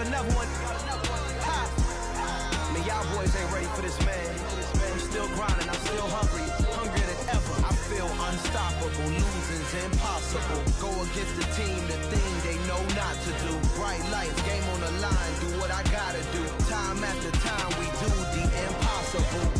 got another one. Ha! Man, y'all boys ain't ready for this, man. I'm still grinding, I'm still hungry, hungrier than ever. I feel unstoppable, losing's impossible. Go against the team, the thing they know not to do. Bright lights, game on the line, do what I gotta do. Time after time, we do the impossible.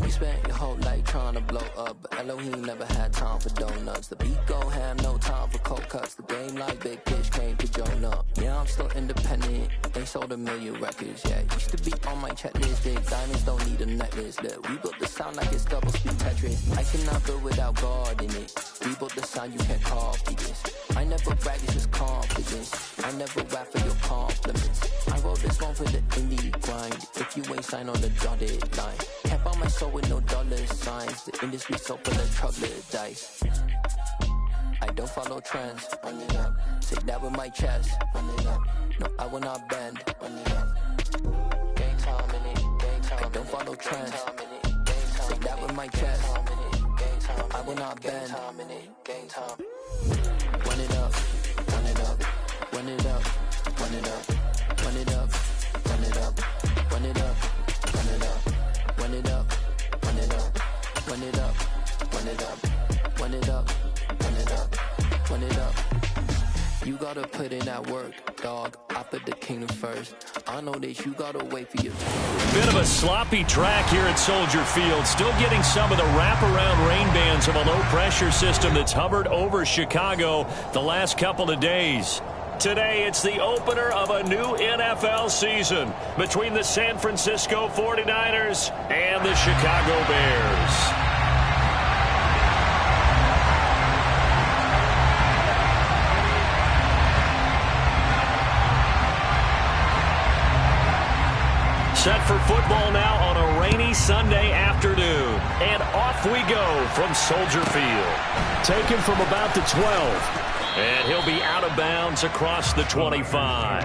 You spent your whole life trying to blow up, but Elohim never had time for donuts. The beat go ham, no time for cold cuts. The game like Big Pitch came to Jonah. Yeah, I'm still independent. They sold 1 million records. Yeah, used to be on my checklist. Big diamonds don't need a necklace. Look, we built the sound like it's double speed Tetris. I cannot build without God in it. We built the sound, you can't copy this. I never brag, it's just confidence. I never rap for your compliments. I wrote this one for the indie grind. If you ain't signed on the dotted line, can't buy my soul with no dollar signs. The industry so full of troglodytes. I don't follow trends. Say that with my chest. No, I will not bend. Gang time in it. I don't follow trends. Say that with my chest. I will not bend. Gang time. Run it up, run it up, run it up, run it up, run it up, run it up, run it up, run it up, run it up, run it up, run it up, run it up, run it up, run it up, run it up. You gotta put in that work, dog. I put the kingdom first. I know that you gotta wait for your turn. Bit of a sloppy track here at Soldier Field. Still getting some of the wraparound rain bands of a low-pressure system that's hovered over Chicago the last couple of days. Today, it's the opener of a new NFL season between the San Francisco 49ers and the Chicago Bears. Set for football now on a rainy Sunday afternoon. And off we go from Soldier Field. Taken from about the 12. And he'll be out of bounds across the 25.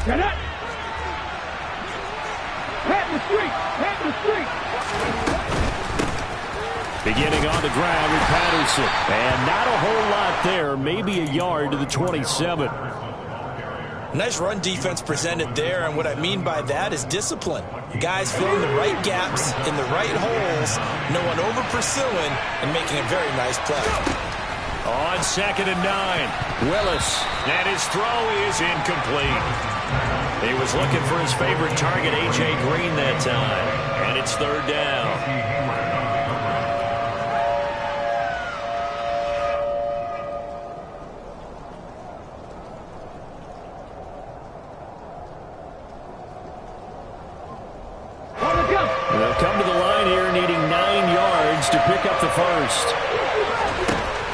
Get it! Pat in the street! Pat in the street! Beginning on the ground with Ptsl. And not a whole lot there. Maybe a yard to the 27. Nice run defense presented there, and what I mean by that is discipline. Guys filling the right gaps in the right holes, no one over pursuing, and making a very nice play. On 2nd and 9, Willis. And his throw is incomplete. He was looking for his favorite target, A.J. Green, that time. And it's 3rd down. They'll come to the line here needing 9 yards to pick up the first.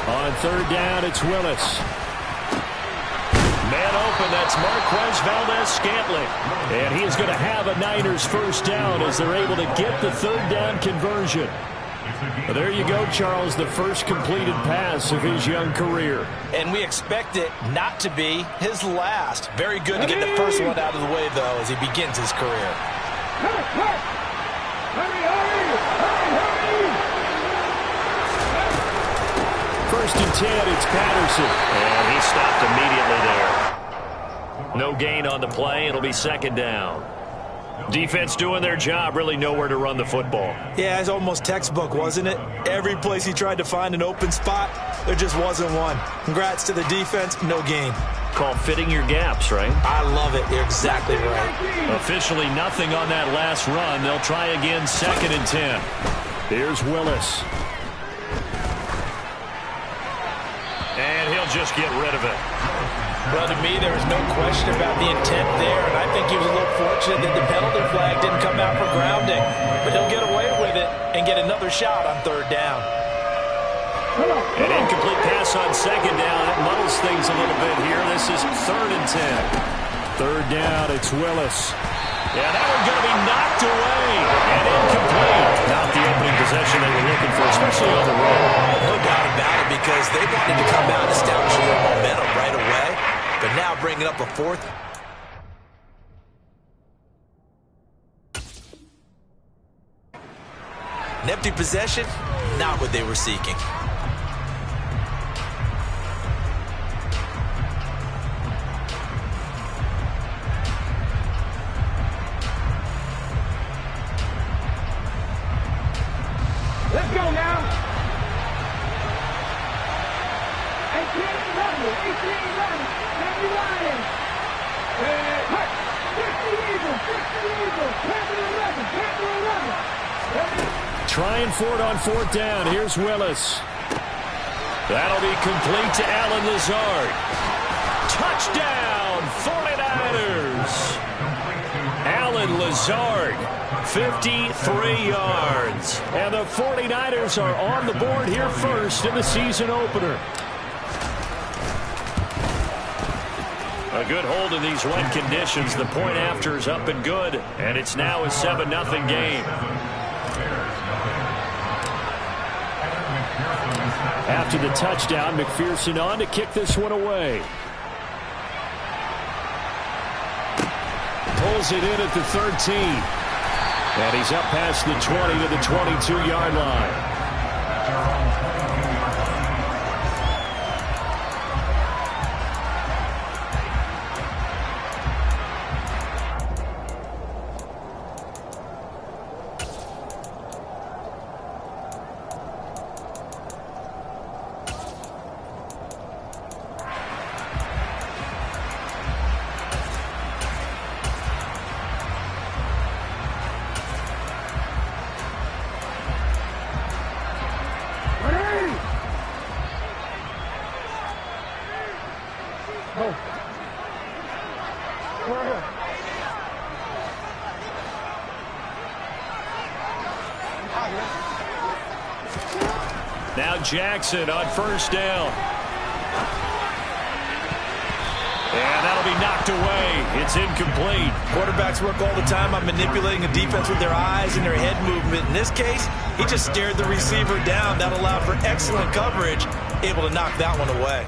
On 3rd down, it's Willis. Man open, that's Marquez Valdez-Scantling. And he is going to have a Niners first down as they're able to get the 3rd down conversion. Well, there you go, Charles, the first completed pass of his young career. And we expect it not to be his last. Very good to get the first one out of the way, though, as he begins his career. First and 10, it's Patterson. And he stopped immediately there. No gain on the play. It'll be 2nd down. Defense doing their job, really nowhere to run the football. Yeah, it's almost textbook, wasn't it? Every place he tried to find an open spot, there just wasn't one. Congrats to the defense, no gain. Called fitting your gaps, right? I love it. You're exactly right. Officially nothing on that last run. They'll try again, 2nd and 10. Here's Willis. just get rid of it. Well, to me, there was no question about the intent there, and I think he was a little fortunate that the penalty flag didn't come out for grounding. But he'll get away with it and get another shot on third down. An incomplete pass on second down. That muddles things a little bit here. This is 3rd and 10. Third down, it's Willis. Yeah, that one's going to be knocked away and incomplete. Not the opening possession they were looking for, especially on the road. No doubt about it, because they wanted to come out and establish a little momentum right away. But now bringing up a 4th. An empty possession, not what they were seeking. Let's go now. 18-11, 18-11. Happy Lions. Hut. 60 Eagles, 60 Eagles. Panther 11. Trying for it on 4th down. Here's Willis. That'll be complete to Alan Lazard. Touchdown, 49ers. Alan Lazard, 53 yards. And the 49ers are on the board here first in the season opener. A good hold in these wet conditions. The point after is up and good, and it's now a 7-0 game. After the touchdown, McPherson on to kick this one away. Pulls it in at the 13. And he's up past the 20 to the 22-yard line. Now Jackson on 1st down. And that'll be knocked away. It's incomplete. Quarterbacks work all the time on manipulating a defense with their eyes and their head movement. In this case, he just stared the receiver down. That allowed for excellent coverage, able to knock that one away.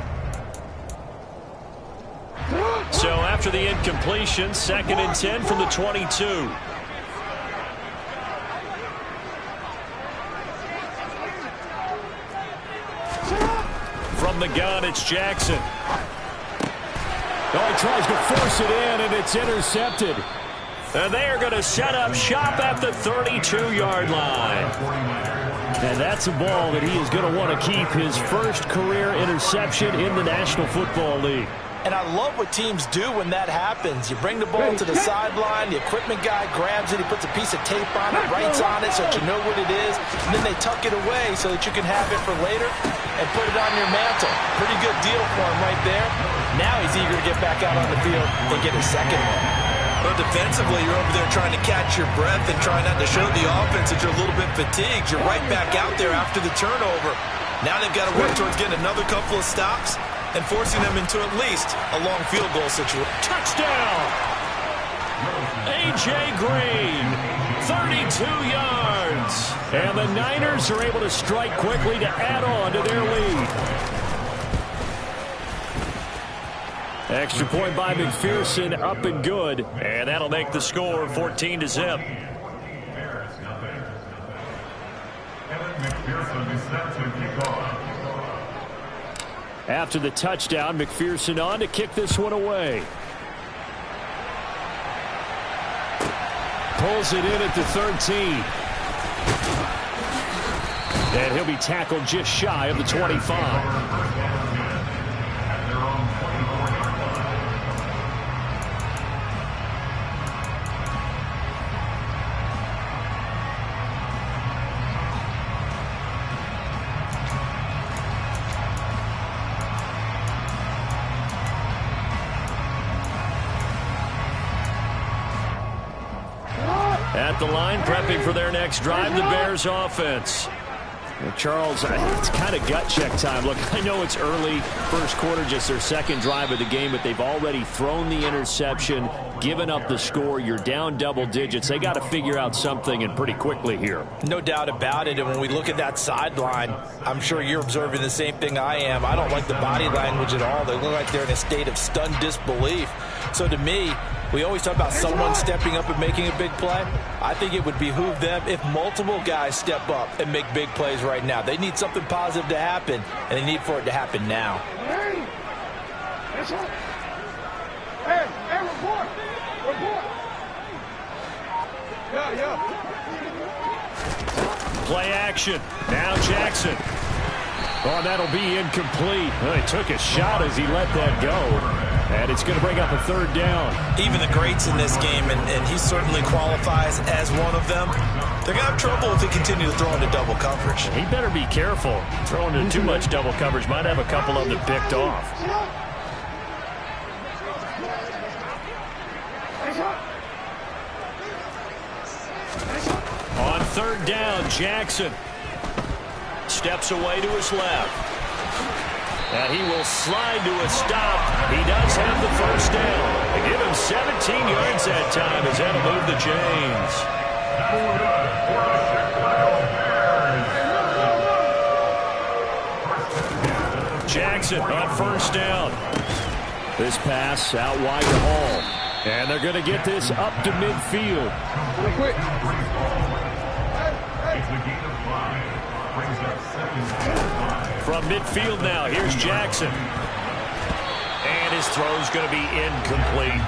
So after the incompletion, 2nd and 10 from the 22. From the gun, it's Jackson. Oh, he tries to force it in, and it's intercepted. And they are going to set up shop at the 32-yard line. And that's a ball that he is going to want to keep, his first career interception in the National Football League. And I love what teams do when that happens. You bring the ball to the sideline, the equipment guy grabs it, he puts a piece of tape on it, writes on it so that you know what it is, and then they tuck it away so that you can have it for later and put it on your mantle. Pretty good deal for him right there. Now he's eager to get back out on the field and get his second one. Well, defensively, you're over there trying to catch your breath and try not to show the offense that you're a little bit fatigued. You're right back out there after the turnover. Now they've got to work towards getting another couple of stops and forcing them into at least a long field goal situation. Touchdown! A.J. Green, 32 yards. And the Niners are able to strike quickly to add on to their lead. Extra point by McPherson, up and good. And that'll make the score 14-0. After the touchdown, McPherson on to kick this one away. Pulls it in at the 13. And he'll be tackled just shy of the 25. the line, prepping for their next drive, the Bears offense. Well, Charles, it's kind of gut check time. Look, I know it's early, first quarter, just their second drive of the game, but they've already thrown the interception, given up the score. You're down double digits. They got to figure out something, and pretty quickly here. No doubt about it, and when we look at that sideline, I'm sure you're observing the same thing I am. I don't like the body language at all. They look like they're in a state of stunned disbelief. So to me, we always talk about someone stepping up and making a big play. I think it would behoove them if multiple guys step up and make big plays right now. They need something positive to happen, and they need for it to happen now. Hey, report. Yeah. Play action. Now Jackson. Oh, that'll be incomplete. Well, he took a shot as he let that go. And it's going to bring up a third down. Even the greats in this game, and he certainly qualifies as one of them, they're going to have trouble if they continue to throw into double coverage. He better be careful. Throwing into too much double coverage might have a couple of them picked off. On third down, Jackson steps away to his left. And he will slide to a stop. He does have the first down. They give him 17 yards that time as that'll move the chains. Jackson on first down. This pass out wide to Hall. And they're going to get this up to midfield. Quick. From midfield now, here's Jackson. And his throw's going to be incomplete.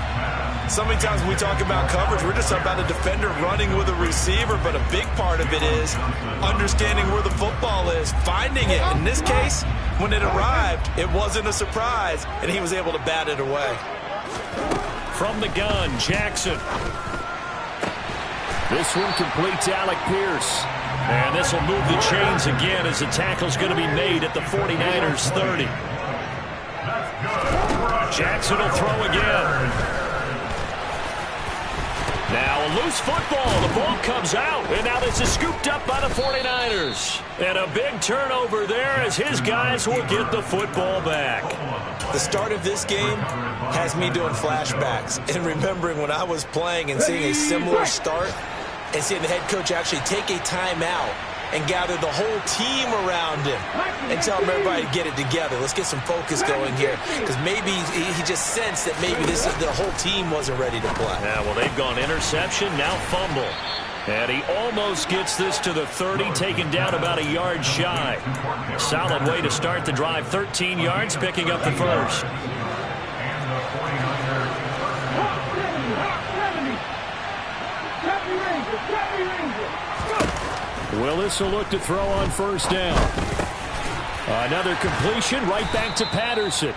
So many times when we talk about coverage, we're just talking about a defender running with a receiver, but a big part of it is understanding where the football is, finding it. In this case, when it arrived, it wasn't a surprise, and he was able to bat it away. From the gun, Jackson. This one completes Alec Pierce. And this will move the chains again as the tackle's going to be made at the 49ers 30. Jackson will throw again. Now a loose football. The ball comes out. And now this is scooped up by the 49ers. And a big turnover there as his guys will get the football back. The start of this game has me doing flashbacks and remembering when I was playing and seeing a similar start and seeing the head coach actually take a timeout and gather the whole team around him and tell him everybody to get it together. Let's get some focus going here, because maybe he just sensed that maybe the whole team wasn't ready to play. Yeah, well, they've gone interception, now fumble. And he almost gets this to the 30, taken down about a yard shy. Solid way to start the drive. 13 yards, picking up the first. Willis will look to throw on first down. Another completion right back to Patterson.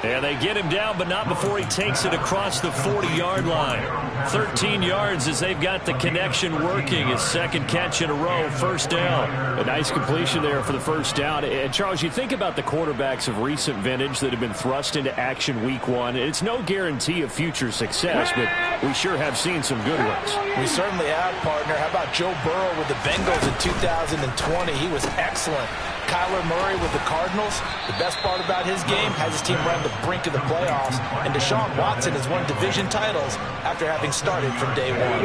And they get him down, but not before he takes it across the 40-yard line. 13 yards as they've got the connection working. His second catch in a row, first down. A nice completion there for the first down. And, Charles, you think about the quarterbacks of recent vintage that have been thrust into action week one. It's no guarantee of future success, but we sure have seen some good ones. We certainly have, partner. How about Joe Burrow with the Bengals in 2020? He was excellent. Kyler Murray with the Cardinals. The best part about his game has his team around the brink of the playoffs. And Deshaun Watson has won division titles after having started from day one.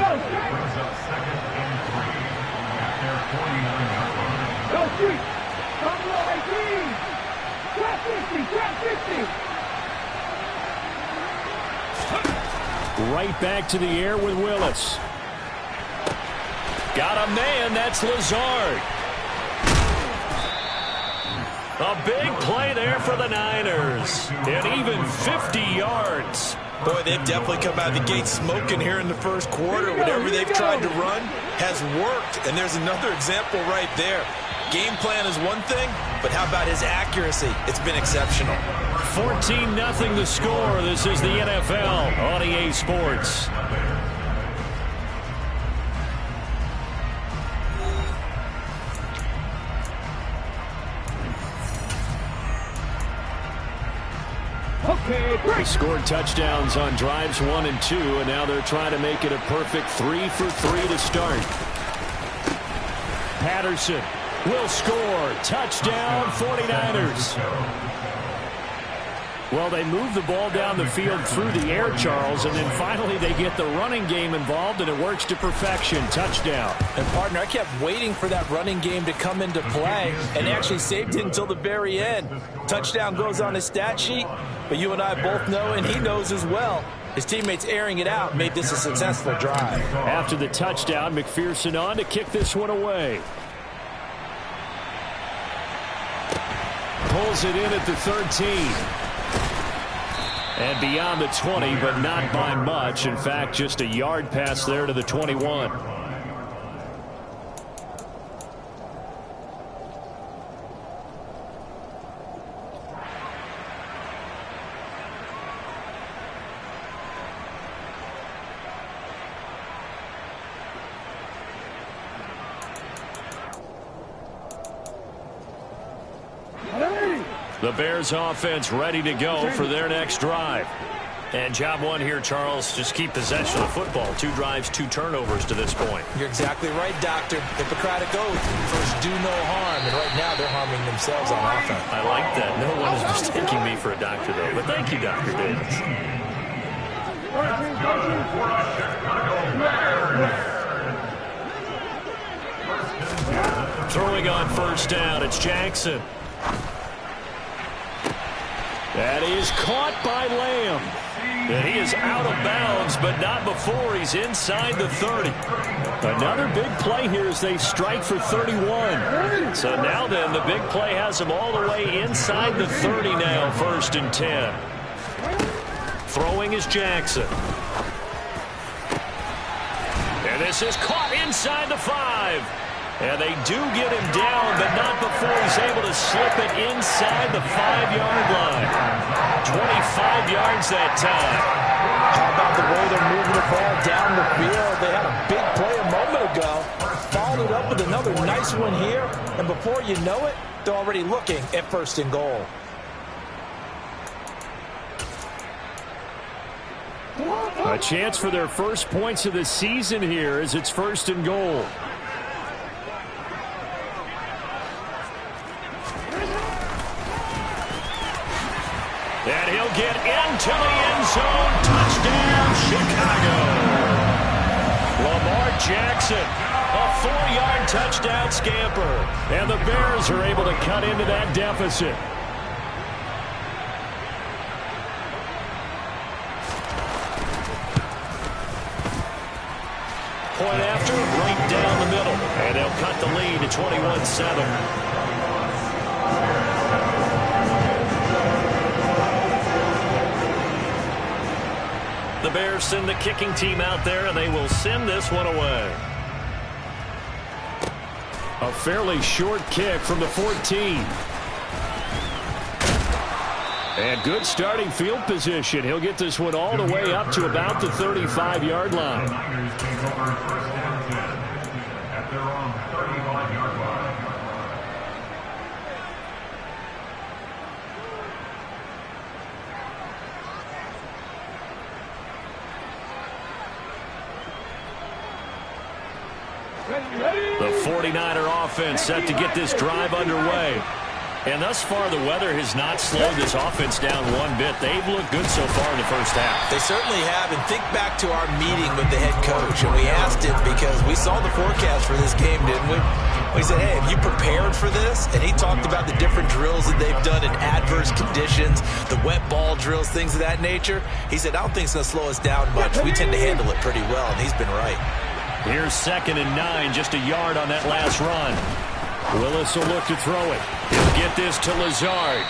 Right back to the air with Willis. Got a man, that's Lazard. A big play there for the Niners. And even 50 yards. Boy, they've definitely come out of the gate smoking here in the first quarter. Whatever they've tried to run has worked. And there's another example right there. Game plan is one thing, but how about his accuracy? It's been exceptional. 14-0 the score. This is the NFL on EA Sports. They scored touchdowns on drives 1 and 2, and now they're trying to make it a perfect 3 for 3 to start. Patterson will score. Touchdown, 49ers. Well, they move the ball down the field through the air, Charles, and then finally they get the running game involved, and it works to perfection. Touchdown. And, partner, I kept waiting for that running game to come into play and actually saved it until the very end. Touchdown goes on his stat sheet, but you and I both know, and he knows as well, his teammates airing it out made this a successful drive. After the touchdown, McPherson on to kick this one away. Pulls it in at the 13. And beyond the 20, but not by much. In fact, just a yard pass there to the 21. The Bears offense ready to go for their next drive. And job one here, Charles, just keep possession of the football. 2 drives, 2 turnovers to this point. You're exactly right, Doctor. Hippocratic oath. First, do no harm. And right now, they're harming themselves on offense. I like that. No one is mistaking me for a doctor, though. But thank you, Dr. Davis. Throwing on first down, it's Jackson. That is caught by Lamb. And he is out of bounds, but not before he's inside the 30. Another big play here as they strike for 31. So now then, the big play has him all the way inside the 30 now, 1st and 10. Throwing is Jackson. And this is caught inside the 5. And they do get him down, but not before he's able to slip it inside the 5-yard line. 25 yards that time. How about the way they're moving the ball down the field? They had a big play a moment ago. Followed it up with another nice one here. And before you know it, they're already looking at 1st and goal. A chance for their first points of the season here as it's 1st and goal. And he'll get into the end zone. Touchdown, Chicago. Lamar Jackson, a 4-yard touchdown scamper. And the Bears are able to cut into that deficit. Point after, right down the middle. And they'll cut the lead to 21-7. The Bears send the kicking team out there, and they will send this one away. A fairly short kick from the 14. And good starting field position. He'll get this one all the way up to about the 35-yard line. The 49er offense set to get this drive underway. And thus far, the weather has not slowed this offense down one bit. They've looked good so far in the first half. They certainly have. And think back to our meeting with the head coach. And we asked him because we saw the forecast for this game, didn't we? We said, hey, have you prepared for this? And he talked about the different drills that they've done in adverse conditions, the wet ball drills, things of that nature. He said, I don't think it's going to slow us down much. We tend to handle it pretty well, and he's been right. Here's 2nd and 9, just a yard on that last run. Willis will look to throw it. He'll get this to Lazard.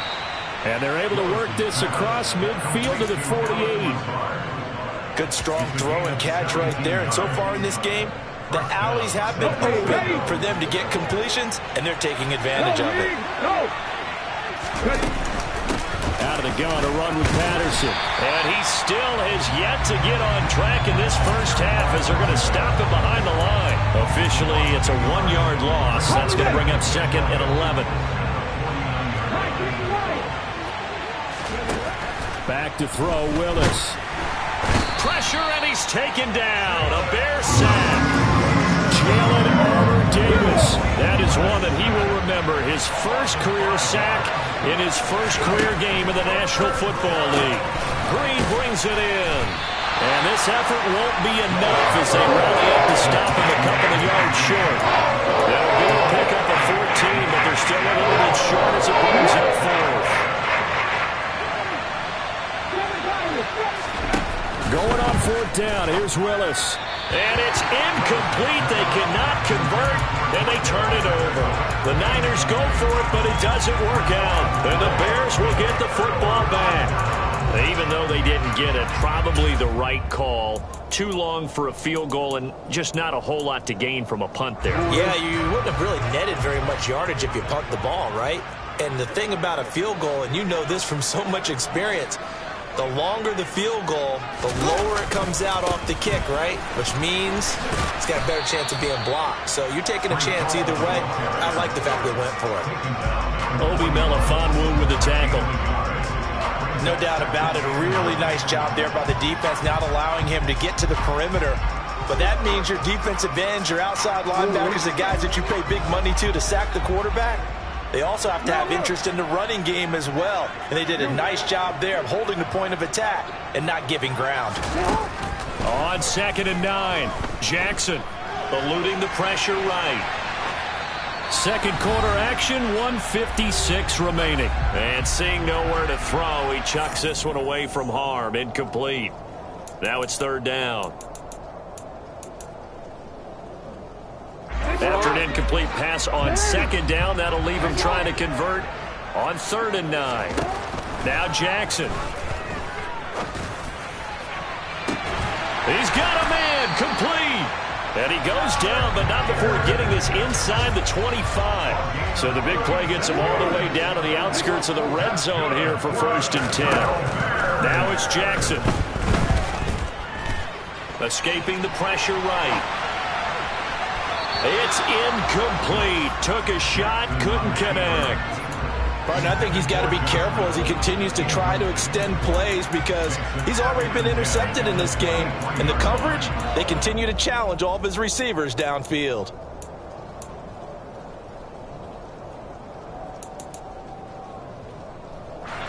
And they're able to work this across midfield to the 48. Good strong throw and catch right there. And so far in this game, the alleys have been open for them to get completions, and they're taking advantage of it. Out of the gun, a run with Patterson. And he still has yet to get on track in this first half as they're going to stop him behind the line. Officially, it's a 1-yard loss. That's going to bring up 2nd and 11. Back to throw, Willis. Pressure, and he's taken down. A Bear sack. Jalen Armour-Davis. That is one that he will remember. His first career sack in his first career game in the National Football League. Green brings it in. And this effort won't be enough as they rally up to stop him a couple of yards short. They'll be a pickup of 14, but they're still a little bit short as it brings up fourth. Going on fourth down, here's Willis. And it's incomplete. They cannot convert, and they turn it over. The Niners go for it, but it doesn't work out. And the Bears will get the football back. Even though they didn't get it, probably the right call. Too long for a field goal and just not a whole lot to gain from a punt there. Yeah, you wouldn't have really netted very much yardage if you punt the ball, right? And the thing about a field goal, and you know this from so much experience, the longer the field goal, the lower it comes out off the kick, right? Which means it's got a better chance of being blocked. So you're taking a chance either way. I like the fact they went for it. Obi Melifonwu with the tackle. No doubt about it. A really nice job there by the defense, not allowing him to get to the perimeter. But that means your defensive ends, your outside linebackers, the guys that you pay big money to sack the quarterback, they also have to have interest in the running game as well. And they did a nice job there of holding the point of attack and not giving ground. On 2nd and 9, Jackson eluding the pressure right. Second quarter action, 1:56 remaining. And seeing nowhere to throw, he chucks this one away from harm. Incomplete. Now it's third down. After an incomplete pass on second down, that'll leave him trying to convert on 3rd and 9. Now Jackson. He's got a man, complete. And he goes down, but not before getting this inside the 25. So the big play gets him all the way down to the outskirts of the red zone here for 1st and 10. Now it's Jackson. Escaping the pressure right. It's incomplete. Took a shot, couldn't connect. Martin, I think he's got to be careful as he continues to try to extend plays because he's already been intercepted in this game. And the coverage, they continue to challenge all of his receivers downfield.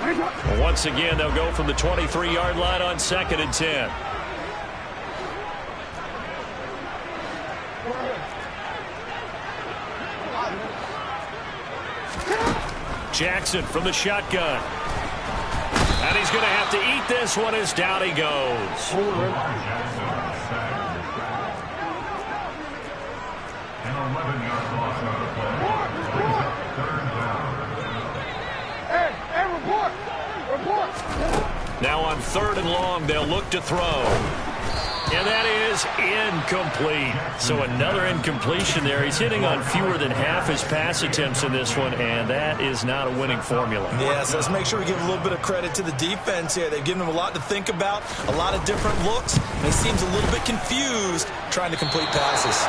Well, once again, they'll go from the 23-yard line on 2nd and 10. Jackson from the shotgun. And he's going to have to eat this one as down he goes. Hey, report. Now on 3rd and long, they'll look to throw. And that is incomplete. So another incompletion there. He's hitting on fewer than half his pass attempts in this one, and that is not a winning formula. Yeah, so let's make sure we give a little bit of credit to the defense here. They've given him a lot to think about, a lot of different looks, and he seems a little bit confused trying to complete passes.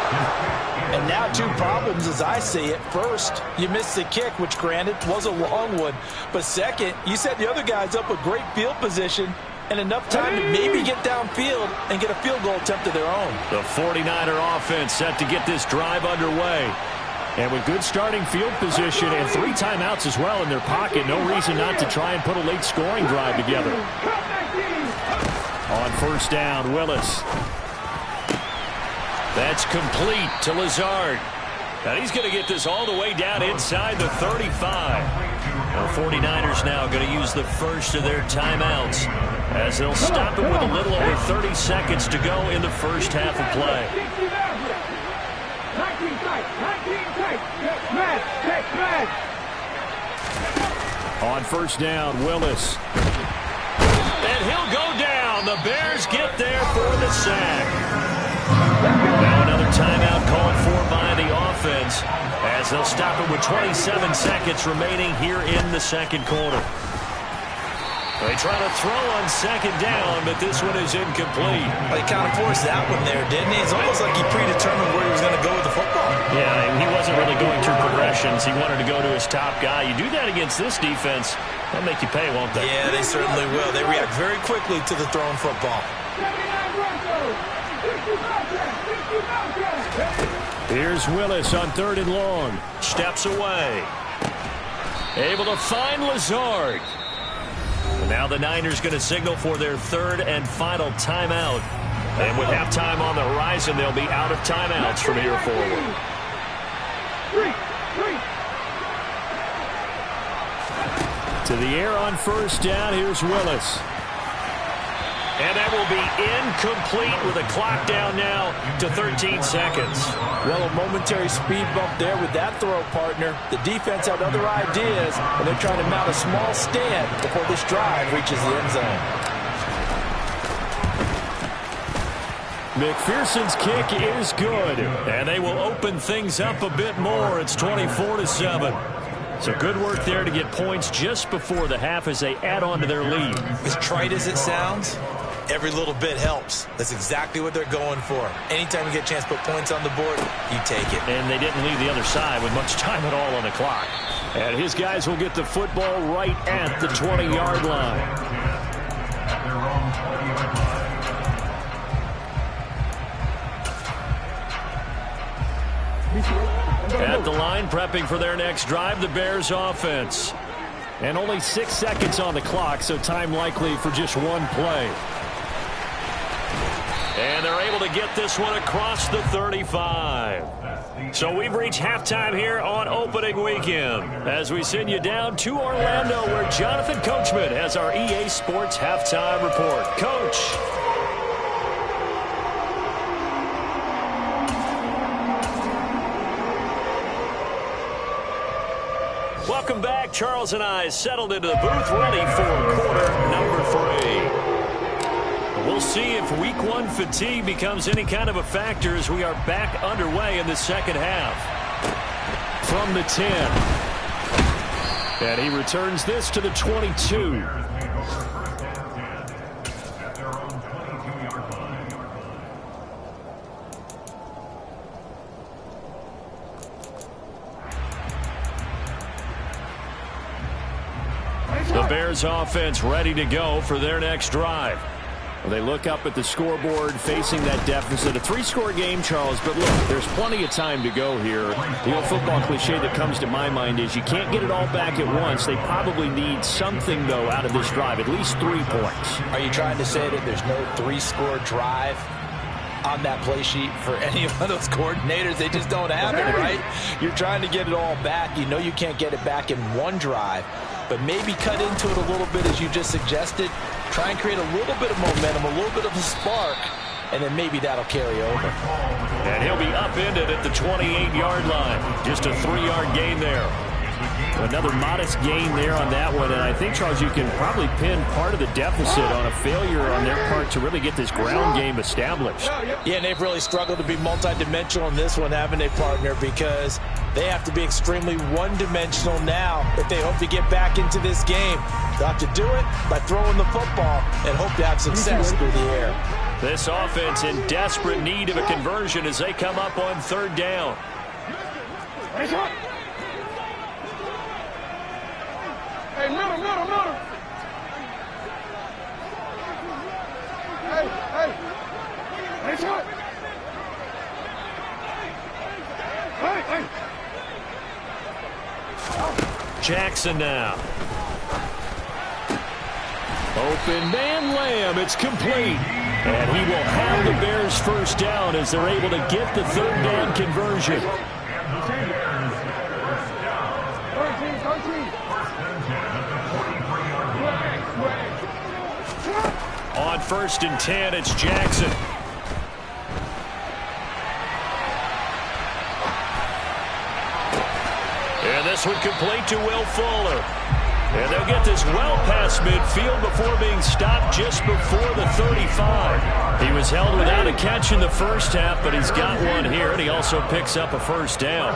And now 2 problems as I see it. First, you missed the kick, which granted was a long one. But second, you set the other guys up with great field position and enough time to maybe get downfield and get a field goal attempt of their own. The 49er offense set to get this drive underway. And with good starting field position and 3 timeouts as well in their pocket, no reason not to try and put a late scoring drive together. On 1st down, Willis. That's complete to Lazard. And he's going to get this all the way down inside the 35. The 49ers now going to use the first of their timeouts as they'll stop it with a little over 30 seconds to go in the first half of play. 19 tight. On 1st down, Willis. And he'll go down. The Bears get there for the sack. Now another timeout called for by the offense as they'll stop it with 27 seconds remaining here in the second quarter. They try to throw on second down, but this one is incomplete. Well, he kind of forced that one there, didn't he? It's almost like he predetermined where he was going to go with the football. Yeah, he wasn't really going through progressions. He wanted to go to his top guy. You do that against this defense, they'll make you pay, won't they? Yeah, they certainly will. They react very quickly to the thrown football. Here's Willis on 3rd and long. Steps away. Able to find Lazard. And now the Niners going to signal for their 3rd and final timeout. And with halftime on the horizon, they'll be out of timeouts from here forward. To the air on 1st down, here's Willis. And that will be incomplete with a clock down now to 13 seconds. Well, a momentary speed bump there with that throw, partner. The defense had other ideas, and they're trying to mount a small stand before this drive reaches the end zone. McPherson's kick is good, and they will open things up a bit more. It's 24-7. So good work there to get points just before the half as they add on to their lead. As trite as it sounds, every little bit helps. That's exactly what they're going for. Anytime you get a chance to put points on the board, you take it. And they didn't leave the other side with much time at all on the clock. And his guys will get the football right at the 20-yard line. At the line, prepping for their next drive, the Bears offense. And only 6 seconds on the clock, so time likely for just one play. And they're able to get this one across the 35. So we've reached halftime here on opening weekend as we send you down to Orlando where Jonathan Coachman has our EA Sports halftime report. Coach. Welcome back. Charles and I settled into the booth ready for quarter number 3. We'll see if week 1 fatigue becomes any kind of a factor as we are back underway in the second half. From the 10. And he returns this to the 22. The Bears offense ready to go for their next drive. Well, they look up at the scoreboard facing that deficit. A 3-score game, Charles, but look, there's plenty of time to go here. The old football cliche that comes to my mind is you can't get it all back at once. They probably need something, though, out of this drive, at least 3 points. Are you trying to say that there's no 3-score drive on that play sheet for any of those coordinators? They just don't have it, right? You're trying to get it all back. You know you can't get it back in one drive, but maybe cut into it a little bit as you just suggested. Try and create a little bit of momentum, a little bit of a spark, and then maybe that'll carry over. And he'll be upended at the 28-yard line. Just a 3-yard gain there. Another modest gain there on that one, and I think, Charles, you can probably pin part of the deficit on a failure on their part to really get this ground game established. Yeah, and they've really struggled to be multidimensional in this one, haven't they, partner? Because they have to be extremely one-dimensional now if they hope to get back into this game. They'll have to do it by throwing the football and hope to have success through the air. This offense in desperate need of a conversion as they come up on 3rd down. Hey, middle. Hey. Hey. Jackson now. Open man Lamb. It's complete. And he will have the Bears 1st down as they're able to get the 3rd down conversion. 13. On 1st and 10, it's Jackson. And this one complete to Will Fuller. And they'll get this well past midfield before being stopped just before the 35. He was held without a catch in the first half, but he's got one here, and he also picks up a 1st down.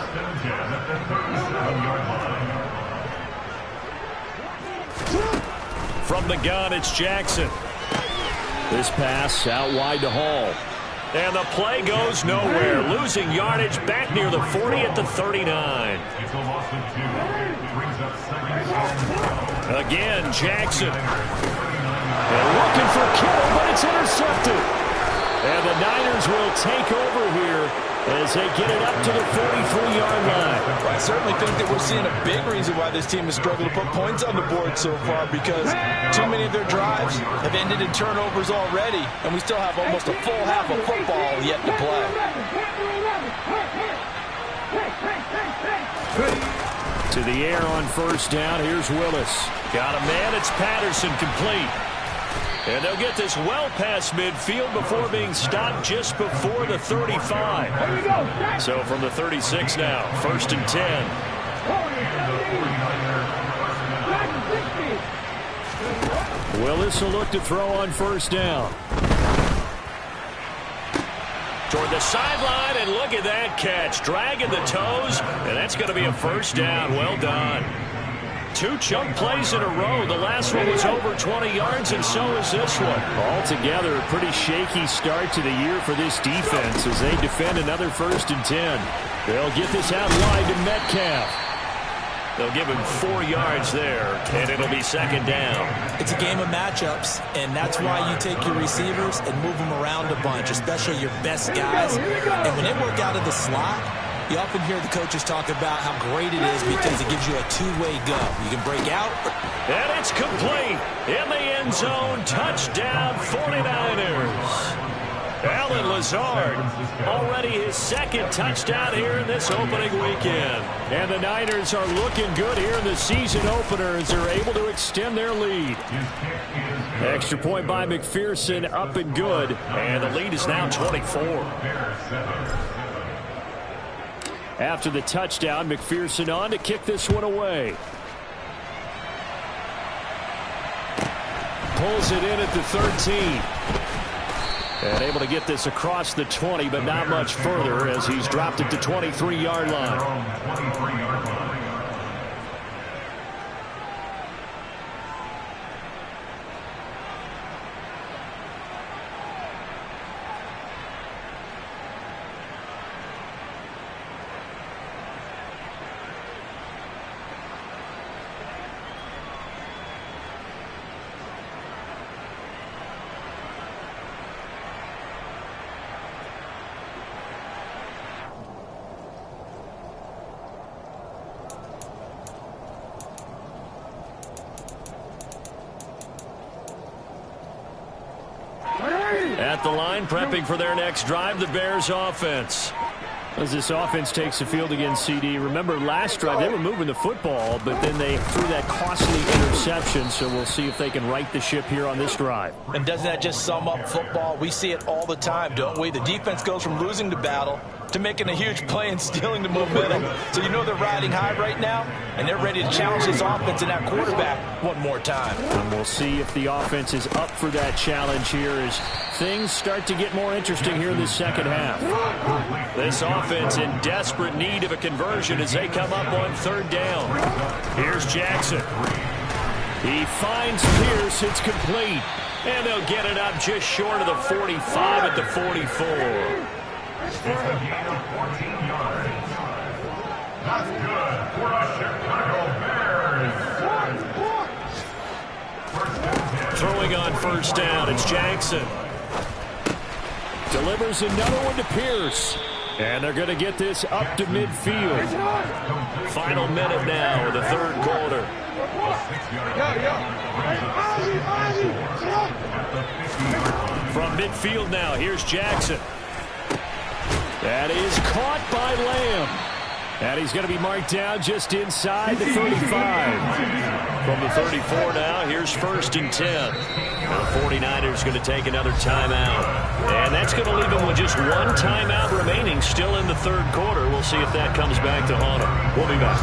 From the gun, it's Jackson. This pass out wide to Hall. And the play goes nowhere. Losing yardage back near the 40 at the 39. Again, Jackson. And looking for Kittle, but it's intercepted. And the Niners will take over here as they get it up to the 43-yard line. Well, I certainly think that we're seeing a big reason why this team has struggled to put points on the board so far, because too many of their drives have ended in turnovers already, and we still have almost a full half of football yet to play. To the air on first down. Here's Willis. Got a man. It's Patterson, complete. And they'll get this well past midfield before being stopped just before the 35. So from the 36 now, 1st and 10. Willis will look to throw on first down. Toward the sideline, and look at that catch. Dragging the toes, and that's going to be a first down. Well done. 2 chunk plays in a row. The last one was over 20 yards, and so is this one. Altogether, a pretty shaky start to the year for this defense as they defend another 1st and 10. They'll get this out wide to Metcalf. They'll give him 4 yards there, and it'll be 2nd down. It's a game of matchups, and that's why you take your receivers and move them around a bunch, especially your best guys. And when they work out of the slot, you often hear the coaches talk about how great it is because it gives you a two-way go. You can break out. And it's complete. In the end zone. Touchdown, 49ers. Allen Lazard, already his 2nd touchdown here in this opening weekend. And the Niners are looking good here in the season opener as they're able to extend their lead. Extra point by McPherson, up and good. And the lead is now 24. After the touchdown, McPherson on to kick this one away. Pulls it in at the 13. And able to get this across the 20, but not much further as he's dropped it to 23-yard line. At the line, prepping for their next drive, the Bears offense. As this offense takes the field against CD, remember last drive they were moving the football, but then they threw that costly interception, so we'll see if they can right the ship here on this drive. And doesn't that just sum up football? We see it all the time, don't we? The defense goes from losing the battle to making a huge play and stealing the momentum. So you know they're riding high right now, and they're ready to challenge this offense and that quarterback one more time. And we'll see if the offense is up for that challenge here as things start to get more interesting here in the second half. This offense in desperate need of a conversion as they come up on 3rd down. Here's Jackson. He finds Pierce. It's complete. And they'll get it up just short of the 45 at the 44. That's good for the Chicago Bears. Throwing on first down, it's Jackson. Delivers another one to Pierce. And they're going to get this up to midfield. Final minute now of the 3rd quarter. From midfield now, here's Jackson. That is caught by Lamb. And he's going to be marked down just inside the 35. From the 34 now, here's 1st and 10. The 49ers going to take another timeout. And that's going to leave them with just one timeout remaining still in the 3rd quarter. We'll see if that comes back to haunt them. We'll be back.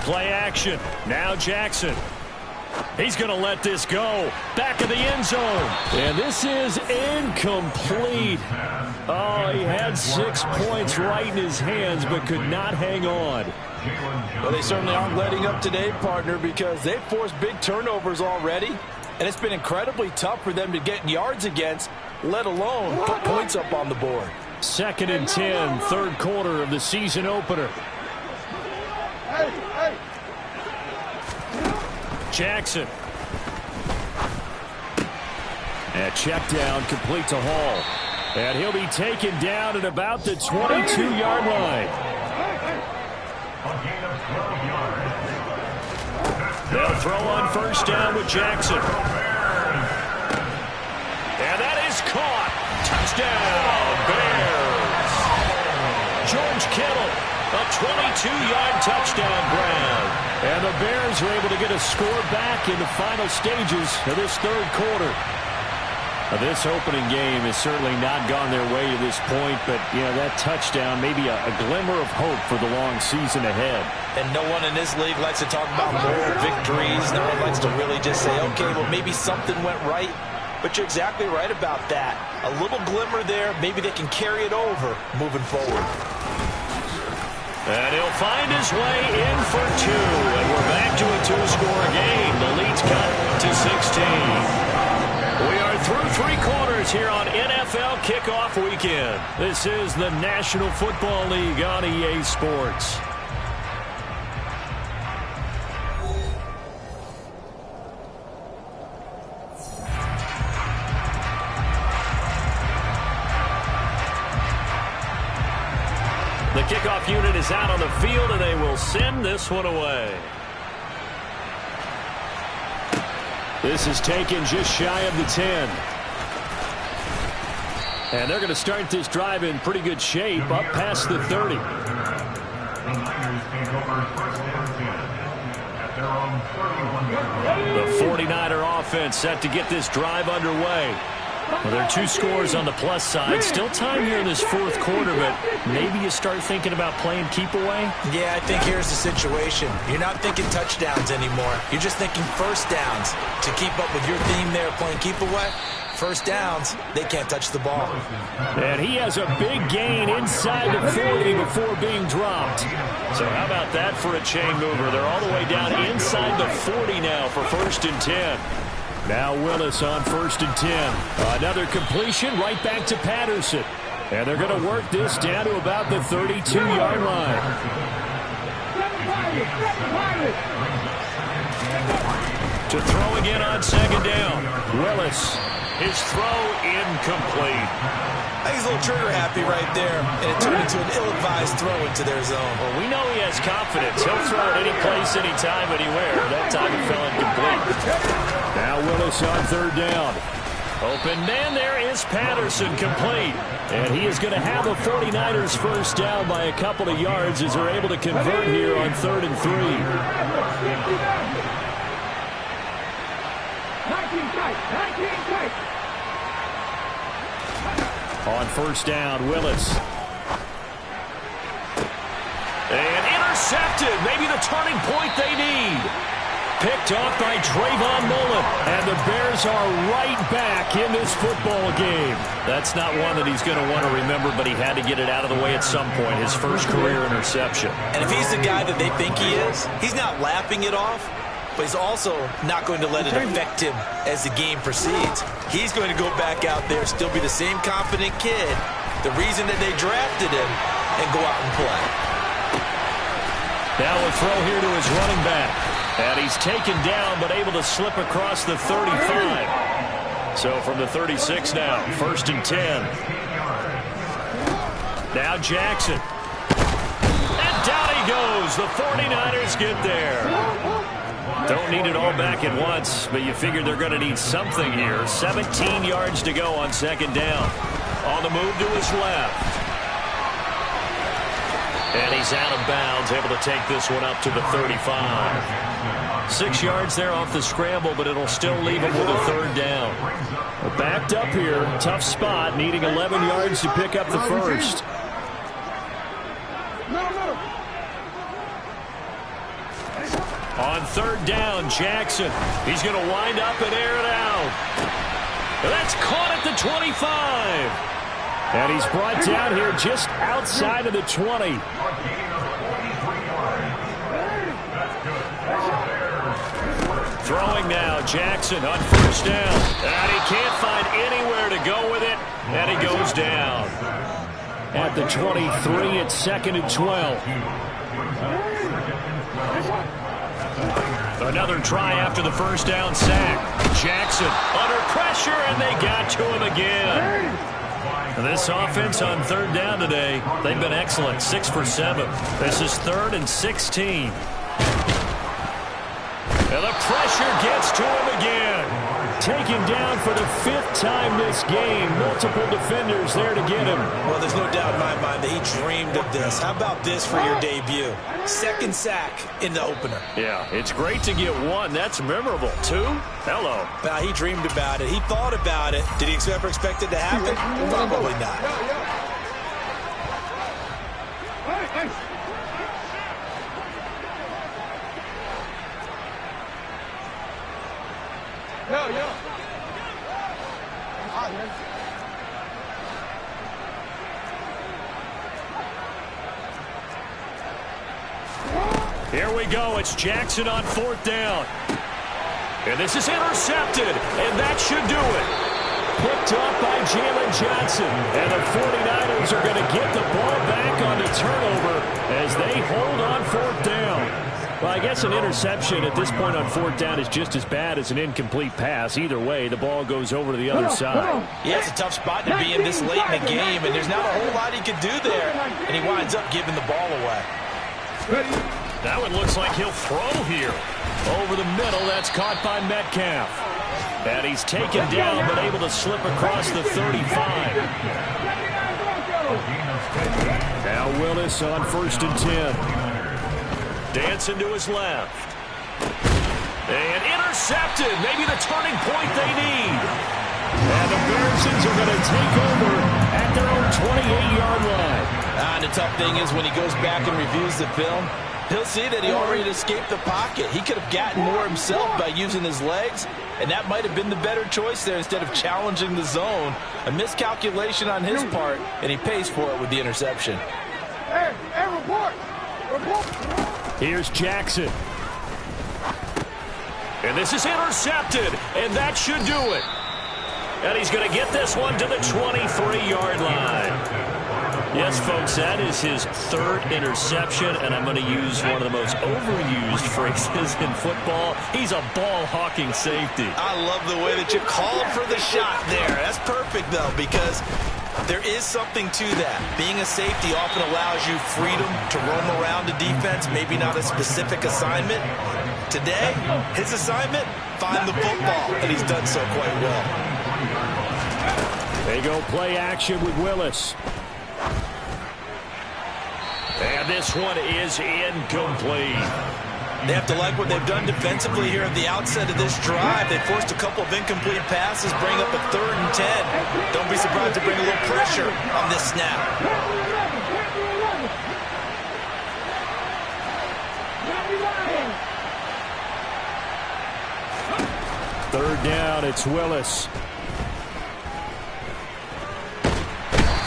Play action. Now Jackson. He's going to let this go. Back of the end zone. And this is incomplete. Oh, he had 6 points right in his hands, but could not hang on. Well, they certainly aren't letting up today, partner, because they've forced big turnovers already. And it's been incredibly tough for them to get yards against, let alone put points up on the board. 2nd and 10, third quarter of the season opener. Jackson. And check down, complete to Hall. And he'll be taken down at about the 22-yard line. They'll throw on first down with Jackson. And that is caught. Touchdown, Bears. George Kittle, a 22-yard touchdown grab. And the Bears are able to get a score back in the final stages of this third quarter. This opening game has certainly not gone their way to this point, but, you know, that touchdown may be a glimmer of hope for the long season ahead. And no one in this league likes to talk about moral victories. No one likes to really just say, okay, well, maybe something went right. But you're exactly right about that. A little glimmer there. Maybe they can carry it over moving forward. And he'll find his way in for 2. And we're back to a 2-score game. The lead's cut to 16. We are through 3 quarters here on NFL Kickoff Weekend. This is the National Football League on EA Sports. The kickoff unit is out on the field, and they will send this one away. This is taken just shy of the 10. And they're going to start this drive in pretty good shape, up past the 30. The 49er offense set to get this drive underway. Well, there are 2 scores on the plus side. Still time here in this fourth quarter, but maybe you start thinking about playing keep away? Yeah, I think here's the situation. You're not thinking touchdowns anymore. You're just thinking first downs. To keep up with your theme there, playing keep away, first downs, they can't touch the ball. And he has a big gain inside the 40 before being dropped. So how about that for a chain mover? They're all the way down inside the 40 now for 1st and 10. Now Willis on 1st and 10. Another completion right back to Patterson. And they're going to work this down to about the 32-yard line. To throw again on 2nd down. Willis. His throw incomplete. I think he's a little trigger happy right there, and it turned into an ill-advised throw into their zone. Well, we know he has confidence. He'll throw it any place, anytime, anywhere. That time it fell incomplete. Now Willis on 3rd down. Open man there is Patterson, complete. And he is going to have the 49ers first down by a couple of yards as they're able to convert here on 3rd and 3. On first down, Willis. And intercepted. Maybe the turning point they need. Picked off by Trayvon Mullen. And the Bears are right back in this football game. That's not one that he's going to want to remember, but he had to get it out of the way at some point. His first career interception. And if he's the guy that they think he is, he's not laughing it off. But he's also not going to let it affect him as the game proceeds. He's going to go back out there, still be the same confident kid, the reason that they drafted him, and go out and play. Now a throw here to his running back. And he's taken down, but able to slip across the 35. So from the 36 now, 1st and 10. Now Jackson. And down he goes. The 49ers get there. Don't need it all back at once, but you figure they're going to need something here. 17 yards to go on 2nd down. On the move to his left. And he's out of bounds, able to take this one up to the 35. 6 yards there off the scramble, but it'll still leave him with a 3rd down. Backed up here, tough spot, needing 11 yards to pick up the first. On third down, Jackson. He's going to wind up and air it out. That's caught at the 25. And he's brought down here just outside of the 20. Throwing now, Jackson on first down. And he can't find anywhere to go with it. And he goes down. At the 23, it's 2nd and 12. Another try after the first down sack. Jackson under pressure, and they got to him again. This offense on third down today, they've been excellent, 6 for 7. This is 3rd and 16. And the pressure gets to him again. Taken down for the 5th time this game. Multiple defenders there to get him. Well, there's no doubt in my mind that he dreamed of this. How about this for your debut? 2nd sack in the opener. Yeah, it's great to get 1. That's memorable. 2? Hello. Now, he dreamed about it. He thought about it. Did he ever expect it to happen? Probably not. Here we go. It's Jackson on 4th down. And this is intercepted, and that should do it. Picked up by Jalen Johnson. And the 49ers are going to get the ball back on the turnover as they hold on 4th down. Well, I guess an interception at this point on 4th down is just as bad as an incomplete pass. Either way, the ball goes over to the other side. Yeah, it's a tough spot to be in this late in the game, and there's not a whole lot he could do there. And he winds up giving the ball away. That one looks like he'll throw here. Over the middle, that's caught by Metcalf. And he's taken down, but able to slip across the 35. Now Willis on 1st and 10. Dancing to his left. And intercepted. Maybe the turning point they need. And the Bearsons are going to take over at their own 28-yard line. And the tough thing is when he goes back and reviews the film, he'll see that he already escaped the pocket. He could have gotten more himself by using his legs, and that might have been the better choice there instead of challenging the zone. A miscalculation on his part, and he pays for it with the interception. Hey, report! Here's Jackson. And this is intercepted, and that should do it. And he's going to get this one to the 23-yard line. Yes, folks, that is his 3rd interception, and I'm going to use one of the most overused phrases in football. He's a ball-hawking safety. I love the way that you called for the shot there. That's perfect, though, because there is something to that. Being a safety often allows you freedom to roam around the defense, maybe not a specific assignment. Today, his assignment, find the football, and he's done so quite well. They go play action with Willis. And this one is incomplete. They have to like what they've done defensively here at the outset of this drive. They forced a couple of incomplete passes, bring up a 3rd and 10. Don't be surprised to bring a little pressure on this snap. Third down, it's Willis.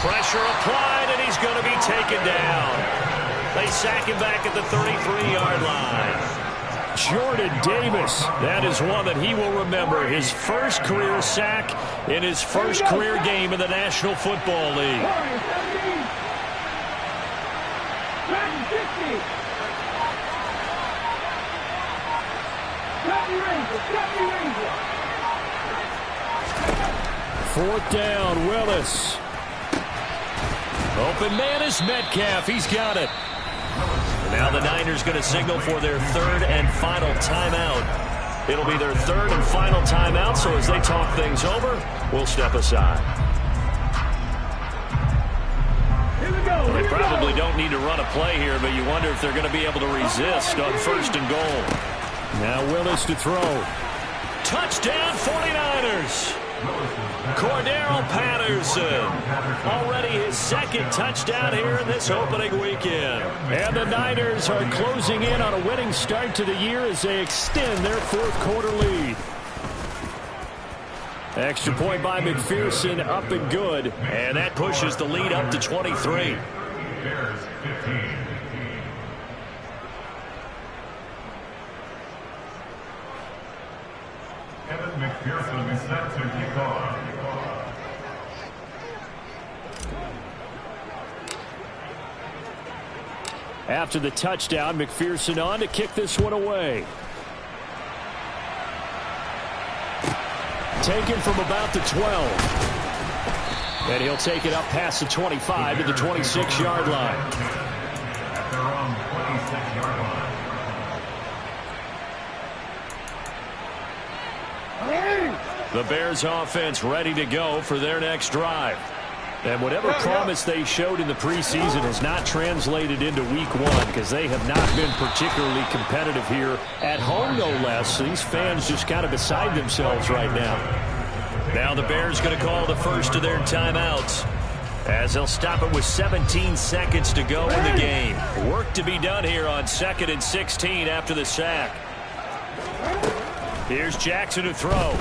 Pressure applied, and he's going to be taken down. They sack him back at the 33-yard line. Jordan Davis, that is one that he will remember. His first career sack in his first career game in the National Football League. Fourth down, Willis. Open man is Metcalf. He's got it. Now the Niners going to signal for their 3rd and final timeout. It'll be their 3rd and final timeout, so as they talk things over, we'll step aside. They probably don't need to run a play here, but you wonder if they're going to be able to resist on 1st and goal. Now Willis to throw. Touchdown 49ers. Cordero Patterson, already his second touchdown here in this opening weekend. And the Niners are closing in on a winning start to the year as they extend their fourth quarter lead. Extra point by McPherson, up and good. And that pushes the lead up to 23. Bears 15. Kevin McPherson is set to kick off. After the touchdown, McPherson on to kick this one away. Taken from about the 12. And he'll take it up past the 25 to the 26-yard line. At their own 26-yard line. The Bears offense ready to go for their next drive. And whatever promise they showed in the preseason has not translated into week one because they have not been particularly competitive here at home, no less. These fans just kind of beside themselves right now. Now the Bears going to call the first of their timeouts as they'll stop it with 17 seconds to go in the game. Work to be done here on 2nd and 16 after the sack. Here's Jackson to throw.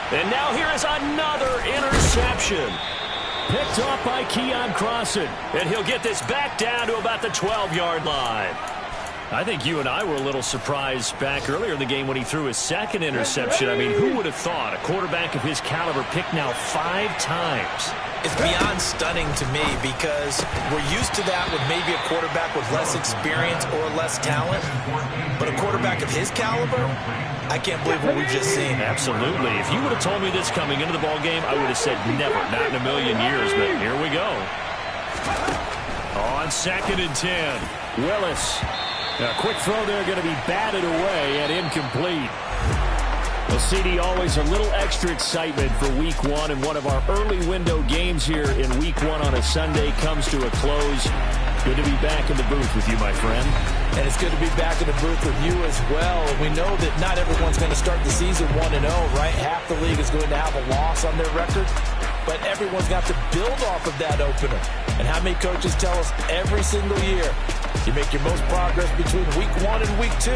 And now here is another interception. Picked off by Keon Crossan. And he'll get this back down to about the 12-yard line. I think you and I were a little surprised back earlier in the game when he threw his second interception. I mean, who would have thought a quarterback of his caliber picked now 5 times? It's beyond stunning to me because we're used to that with maybe a quarterback with less experience or less talent. But a quarterback of his caliber, I can't believe what we've just seen. Absolutely. If you would have told me this coming into the ball game, I would have said never, not in a million years. But here we go. On 2nd and 10, Willis. A quick throw there going to be batted away and incomplete. Well, CD, always a little extra excitement for week one, and one of our early window games here in week one on a Sunday comes to a close. Good to be back in the booth with you, my friend. And it's good to be back in the booth with you as well. We know that not everyone's going to start the season 1-0, right? Half the league is going to have a loss on their record, but everyone's got to build off of that opener. And how many coaches tell us every single year, you make your most progress between week 1 and week 2.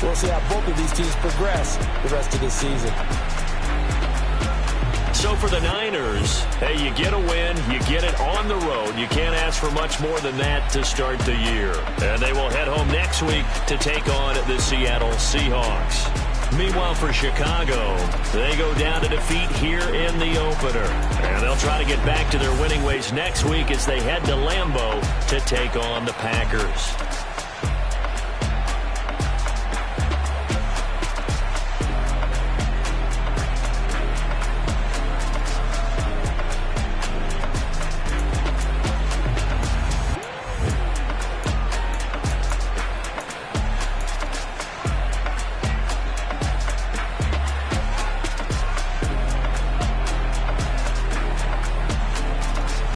We'll see how both of these teams progress the rest of this season. So for the Niners, hey, you get a win, you get it on the road. You can't ask for much more than that to start the year. And they will head home next week to take on the Seattle Seahawks. Meanwhile, for Chicago, they go down to defeat here in the opener. And they'll try to get back to their winning ways next week as they head to Lambeau to take on the Packers.